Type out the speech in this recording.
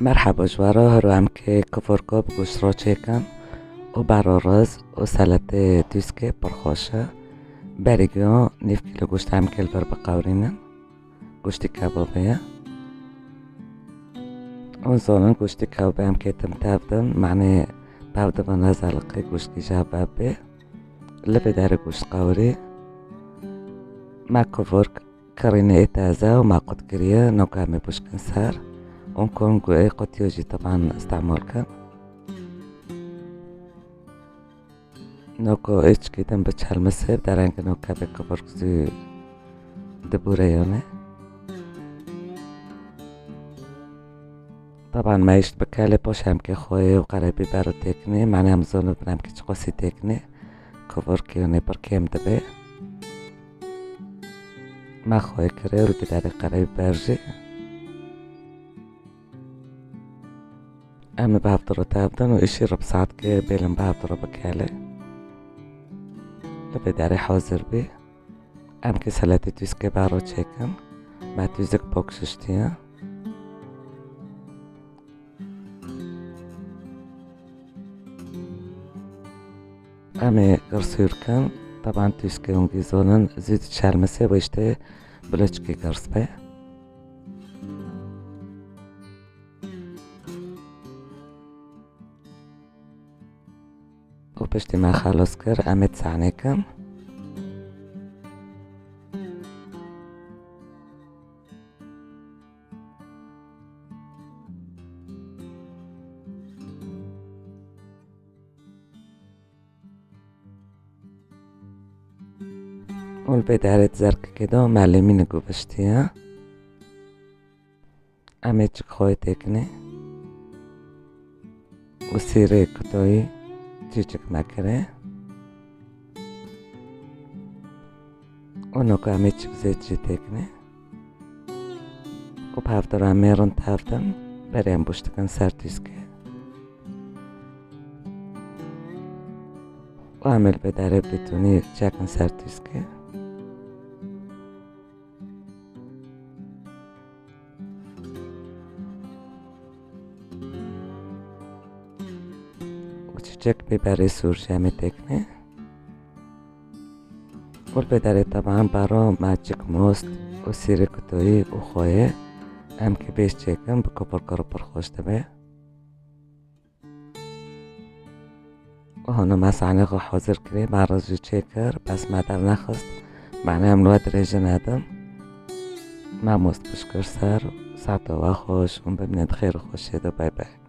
مرحبا جوارا هرو هم که کفرکا بگوشت را چیکن و برارز و سلطه تیسکه پرخوشه برگیان نیف کیلو گوشت هم کل بر بقاورینن گوشتی کبابه اون زانن گوشتی کبابه هم که تم تابدن معنی بابده و نزالقه گوشتی جابابه لبه داره گوشت قاوري مع كفر كرينة تازة ومع قد كريه نوكا مي بوش كنسار ونكون قد يوجي طبعا استعمالك نوكو ايش كيدن بتشال مسيب دارنك نوكا بكفر كزي دبوريوني طبعا ما يشت بكالي بوش هم كي خوي وقريبي بارو تكني معناها مزونو بنام كي تقوسي تكني كفر كيوني بركيم دبي ما خوي كري ولدي داري قريب بارجي أمي بهفطرو تابدن وإشي رب ساعت كي بيلن بهفطرو بكالي لبي داري حوزر بي أم كي سلاتي تويسكي بارو تشيكن ما تويزك بوكششتيا أمي قرصيركن طبعا تويسكي ونجي زونن زيت تشالمسي ويشتي بلوشكي قرص بي وبشتي ما خلص كر أمي تسعنيكن والبدارة زرك كده معلمين جو بشتيها أمي تشك خوي تكني وسيري كتوي تيجك مكري ونوكو أمي تشك زيت جي تكني وبهفتر أميرن تهفتن بريم بوشتكن سرتيسكي وعمل بدارة بتوني جاكن سرتيسكي وتشجك بباري سورجامي تكني والبداري طبعا بارو ماجيك موست وسيري كتوي وخوي ام كي بيش تشيكن بكبر كربر خوش دبي وهنا ما سعنيغو حوزر كري مع رجو تشيكر بس ما در نخست معناها ملواد ريجن ادم ما موست بشكر سار ساعته واخوش ونبمني خير خوش باي باي